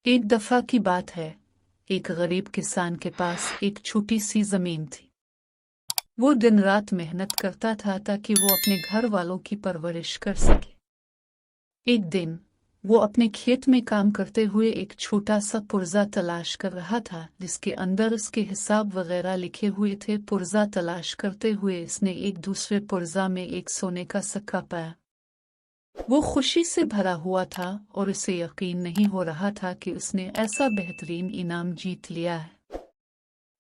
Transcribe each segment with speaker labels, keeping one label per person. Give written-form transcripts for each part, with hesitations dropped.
Speaker 1: एक दफा की बात है, एक गरीब किसान के पास एक छोटी सी जमीन थी। वो दिन रात मेहनत करता था ताकि वो अपने घर वालों की परवरिश कर सके। एक दिन वो अपने खेत में काम करते हुए एक छोटा सा पुर्जा तलाश कर रहा था जिसके अंदर उसके हिसाब वगैरह लिखे हुए थे। पुर्जा तलाश करते हुए इसने एक दूसरे पुर्जा में एक सोने का सिक्का पाया। वो खुशी से भरा हुआ था और उसे यकीन नहीं हो रहा था कि उसने ऐसा बेहतरीन इनाम जीत लिया है।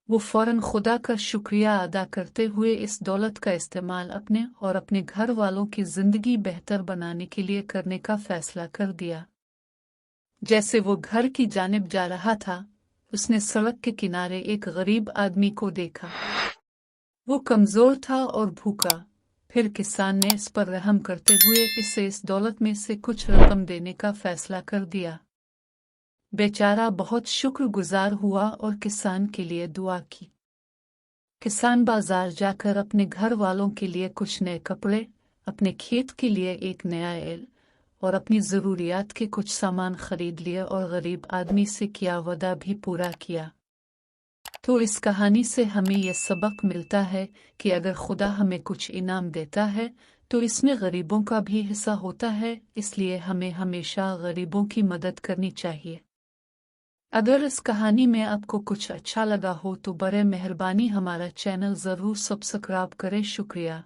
Speaker 1: वो फौरन खुदा का शुक्रिया अदा करते हुए इस दौलत का इस्तेमाल अपने और अपने घर वालों की जिंदगी बेहतर बनाने के लिए करने का फैसला कर दिया। जैसे वो घर की जानिब जा रहा था, उसने सड़क के किनारे एक गरीब आदमी को देखा। वो कमजोर था और भूखा। फिर किसान ने इस पर रहम करते हुए इसे इस दौलत में से कुछ रकम देने का फैसला कर दिया। बेचारा बहुत शुक्रगुजार हुआ और किसान के लिए दुआ की। किसान बाजार जाकर अपने घर वालों के लिए कुछ नए कपड़े, अपने खेत के लिए एक नया एल और अपनी ज़रूरियात के कुछ सामान खरीद लिए और गरीब आदमी से किया वादा भी पूरा किया। तो इस कहानी से हमें यह सबक मिलता है कि अगर खुदा हमें कुछ इनाम देता है तो इसमें गरीबों का भी हिस्सा होता है, इसलिए हमें हमेशा गरीबों की मदद करनी चाहिए। अगर इस कहानी में आपको कुछ अच्छा लगा हो तो बड़े मेहरबानी हमारा चैनल ज़रूर सब्सक्राइब करें। शुक्रिया।